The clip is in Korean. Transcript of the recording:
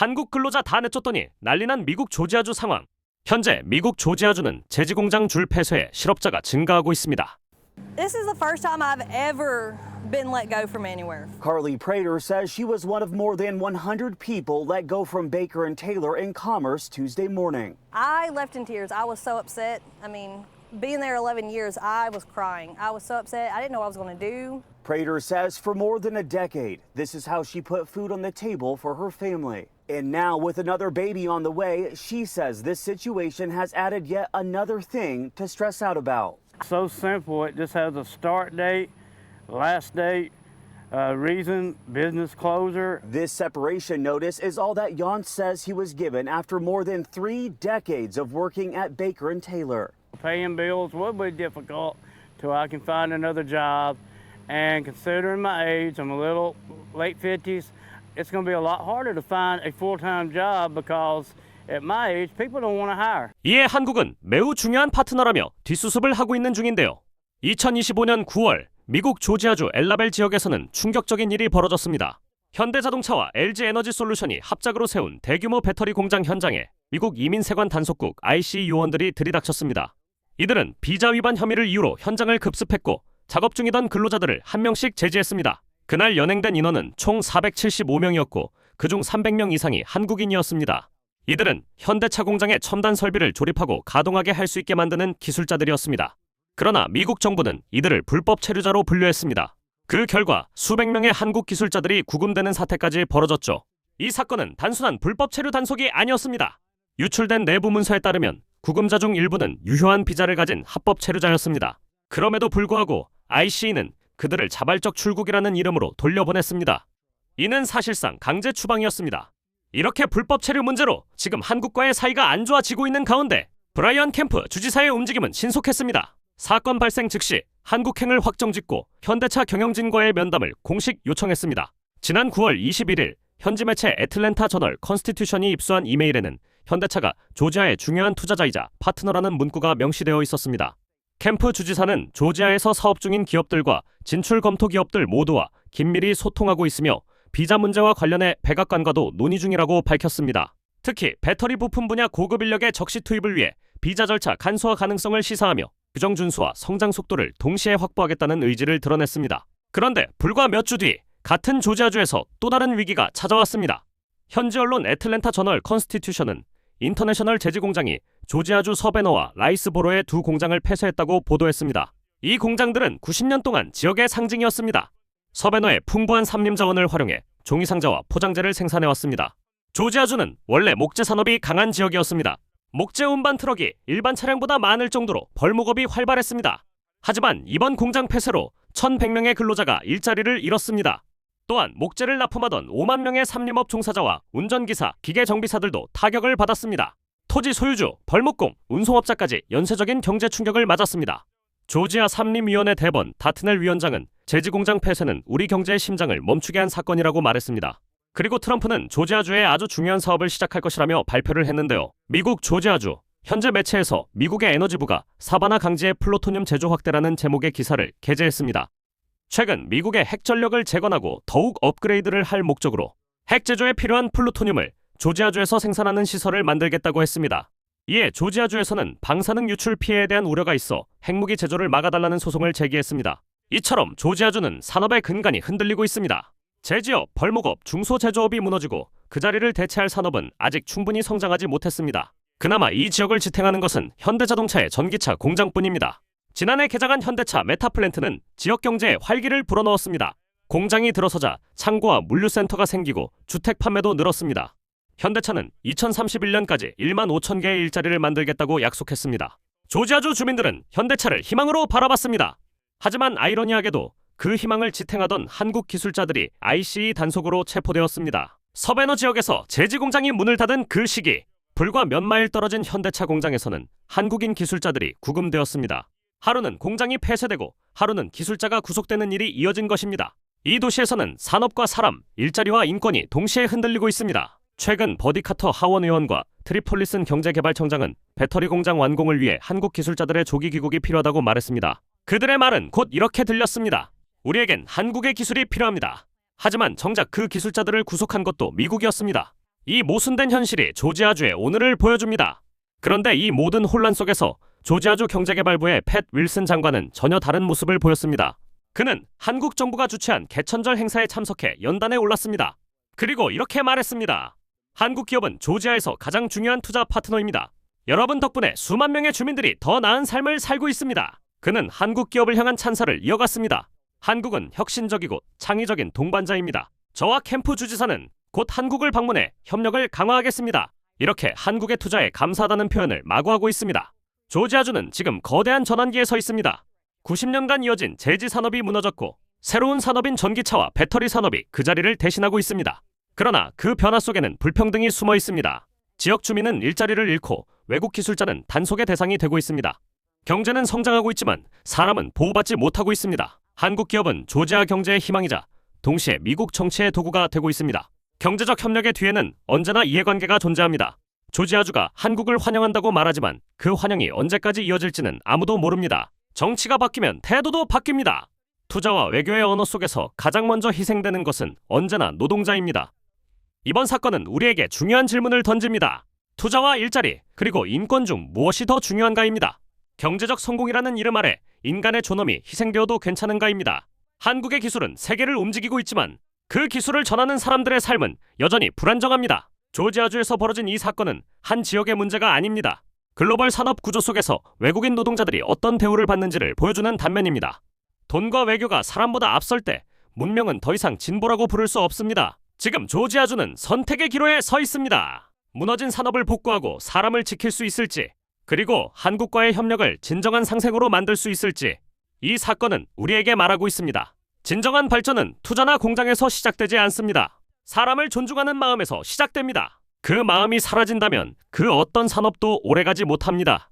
한국 근로자 다 내쫓더니 난리난 미국 조지아주 상황. 현재 미국 조지아주는 제지공장 줄 폐쇄에 실업자가 증가하고 있습니다. This is the first time I've ever been let go from anywhere. Carly Prater says she was one of more than 100 people let go from Baker and Taylor in Commerce Tuesday morning. I left in tears. I was so upset. I mean, being there 11 years, I was crying. I was so upset. I didn't know what I was going to do. Prater says for more than a decade, this is how she put food on the table for her family. And now, with another baby on the way, she says this situation has added yet another thing to stress out about. So simple. It just has a start date, last date, reason, business closure. This separation notice is all that Jan says he was given after more than 3 decades of working at Baker and Taylor. Paying bills will be difficult till I can find another job. And considering my age, I'm a little late 50s, it's going to be a lot harder to find a full-time job because at my age, people don't want to hire. 이에 한국은 매우 중요한 파트너라며 뒷수습을 하고 있는 중인데요. 2025년 9월 미국 조지아주 엘라벨 지역에서는 충격적인 일이 벌어졌습니다. 현대자동차와 LG에너지솔루션이 합작으로 세운 대규모 배터리 공장 현장에 미국 이민세관 단속국 IC 요원들이 들이닥쳤습니다. 이들은 비자 위반 혐의를 이유로 현장을 급습했고 작업 중이던 근로자들을 한 명씩 제지했습니다. 그날 연행된 인원은 총 475명이었고 그중 300명 이상이 한국인이었습니다. 이들은 현대차 공장의 첨단 설비를 조립하고 가동하게 할 수 있게 만드는 기술자들이었습니다. 그러나 미국 정부는 이들을 불법 체류자로 분류했습니다. 그 결과 수백 명의 한국 기술자들이 구금되는 사태까지 벌어졌죠. 이 사건은 단순한 불법 체류 단속이 아니었습니다. 유출된 내부 문서에 따르면 구금자 중 일부는 유효한 비자를 가진 합법 체류자였습니다. 그럼에도 불구하고 IC는 그들을 자발적 출국이라는 이름으로 돌려보냈습니다. 이는 사실상 강제 추방이었습니다. 이렇게 불법 체류 문제로 지금 한국과의 사이가 안 좋아지고 있는 가운데 브라이언 캠프 주지사의 움직임은 신속했습니다. 사건 발생 즉시 한국행을 확정짓고 현대차 경영진과의 면담을 공식 요청했습니다. 지난 9월 21일 현지 매체 애틀랜타 저널 컨스티튜션이 입수한 이메일에는 현대차가 조지아의 중요한 투자자이자 파트너라는 문구가 명시되어 있었습니다. 캠프 주지사는 조지아에서 사업 중인 기업들과 진출 검토 기업들 모두와 긴밀히 소통하고 있으며 비자 문제와 관련해 백악관과도 논의 중이라고 밝혔습니다. 특히 배터리 부품 분야 고급 인력의 적시 투입을 위해 비자 절차 간소화 가능성을 시사하며 규정 준수와 성장 속도를 동시에 확보하겠다는 의지를 드러냈습니다. 그런데 불과 몇 주 뒤 같은 조지아주에서 또 다른 위기가 찾아왔습니다. 현지 언론 애틀랜타 저널 컨스티튜션은 인터내셔널 제지공장이 조지아주 서베너와 라이스보로의 두 공장을 폐쇄했다고 보도했습니다. 이 공장들은 90년 동안 지역의 상징이었습니다. 서베너의 풍부한 산림 자원을 활용해 종이상자와 포장재를 생산해왔습니다. 조지아주는 원래 목재 산업이 강한 지역이었습니다. 목재 운반 트럭이 일반 차량보다 많을 정도로 벌목업이 활발했습니다. 하지만 이번 공장 폐쇄로 1,100명의 근로자가 일자리를 잃었습니다. 또한 목재를 납품하던 5만 명의 산림업 종사자와 운전기사, 기계정비사들도 타격을 받았습니다. 토지 소유주, 벌목공, 운송업자까지 연쇄적인 경제 충격을 맞았습니다. 조지아 산림위원회 대번 다트넬 위원장은 제지공장 폐쇄는 우리 경제의 심장을 멈추게 한 사건이라고 말했습니다. 그리고 트럼프는 조지아주에 아주 중요한 사업을 시작할 것이라며 발표를 했는데요. 미국 조지아주, 현재 매체에서 미국의 에너지부가 사바나 강지의 플루토늄 제조 확대라는 제목의 기사를 게재했습니다. 최근 미국의 핵전력을 재건하고 더욱 업그레이드를 할 목적으로 핵 제조에 필요한 플루토늄을 조지아주에서 생산하는 시설을 만들겠다고 했습니다. 이에 조지아주에서는 방사능 유출 피해에 대한 우려가 있어 핵무기 제조를 막아달라는 소송을 제기했습니다. 이처럼 조지아주는 산업의 근간이 흔들리고 있습니다. 제지업, 벌목업, 중소제조업이 무너지고 그 자리를 대체할 산업은 아직 충분히 성장하지 못했습니다. 그나마 이 지역을 지탱하는 것은 현대자동차의 전기차 공장뿐입니다. 지난해 개장한 현대차 메타플랜트는 지역 경제에 활기를 불어넣었습니다. 공장이 들어서자 창고와 물류센터가 생기고 주택 판매도 늘었습니다. 현대차는 2031년까지 1만 5천 개의 일자리를 만들겠다고 약속했습니다. 조지아주 주민들은 현대차를 희망으로 바라봤습니다. 하지만 아이러니하게도 그 희망을 지탱하던 한국 기술자들이 ICE 단속으로 체포되었습니다. 서베너 지역에서 제지공장이 문을 닫은 그 시기, 불과 몇 마일 떨어진 현대차 공장에서는 한국인 기술자들이 구금되었습니다. 하루는 공장이 폐쇄되고 하루는 기술자가 구속되는 일이 이어진 것입니다. 이 도시에서는 산업과 사람, 일자리와 인권이 동시에 흔들리고 있습니다. 최근 버디 카터 하원 의원과 트리폴리슨 경제개발청장은 배터리 공장 완공을 위해 한국 기술자들의 조기 귀국이 필요하다고 말했습니다. 그들의 말은 곧 이렇게 들렸습니다. 우리에겐 한국의 기술이 필요합니다. 하지만 정작 그 기술자들을 구속한 것도 미국이었습니다. 이 모순된 현실이 조지아주의 오늘을 보여줍니다. 그런데 이 모든 혼란 속에서 조지아주 경제개발부의 팻 윌슨 장관은 전혀 다른 모습을 보였습니다. 그는 한국 정부가 주최한 개천절 행사에 참석해 연단에 올랐습니다. 그리고 이렇게 말했습니다. 한국 기업은 조지아에서 가장 중요한 투자 파트너입니다. 여러분 덕분에 수만 명의 주민들이 더 나은 삶을 살고 있습니다. 그는 한국 기업을 향한 찬사를 이어갔습니다. 한국은 혁신적이고 창의적인 동반자입니다. 저와 캠프 주지사는 곧 한국을 방문해 협력을 강화하겠습니다. 이렇게 한국의 투자에 감사하다는 표현을 마구하고 있습니다. 조지아주는 지금 거대한 전환기에 서 있습니다. 90년간 이어진 제지 산업이 무너졌고 새로운 산업인 전기차와 배터리 산업이 그 자리를 대신하고 있습니다. 그러나 그 변화 속에는 불평등이 숨어 있습니다. 지역 주민은 일자리를 잃고 외국 기술자는 단속의 대상이 되고 있습니다. 경제는 성장하고 있지만 사람은 보호받지 못하고 있습니다. 한국 기업은 조지아 경제의 희망이자 동시에 미국 정치의 도구가 되고 있습니다. 경제적 협력의 뒤에는 언제나 이해관계가 존재합니다. 조지아주가 한국을 환영한다고 말하지만 그 환영이 언제까지 이어질지는 아무도 모릅니다. 정치가 바뀌면 태도도 바뀝니다. 투자와 외교의 언어 속에서 가장 먼저 희생되는 것은 언제나 노동자입니다. 이번 사건은 우리에게 중요한 질문을 던집니다. 투자와 일자리, 그리고 인권 중 무엇이 더 중요한가입니다. 경제적 성공이라는 이름 아래 인간의 존엄이 희생되어도 괜찮은가입니다. 한국의 기술은 세계를 움직이고 있지만 그 기술을 전하는 사람들의 삶은 여전히 불안정합니다. 조지아주에서 벌어진 이 사건은 한 지역의 문제가 아닙니다. 글로벌 산업 구조 속에서 외국인 노동자들이 어떤 대우를 받는지를 보여주는 단면입니다. 돈과 외교가 사람보다 앞설 때 문명은 더 이상 진보라고 부를 수 없습니다. 지금 조지아주는 선택의 기로에 서 있습니다. 무너진 산업을 복구하고 사람을 지킬 수 있을지, 그리고 한국과의 협력을 진정한 상생으로 만들 수 있을지, 이 사건은 우리에게 말하고 있습니다. 진정한 발전은 투자나 공장에서 시작되지 않습니다. 사람을 존중하는 마음에서 시작됩니다. 그 마음이 사라진다면 그 어떤 산업도 오래가지 못합니다.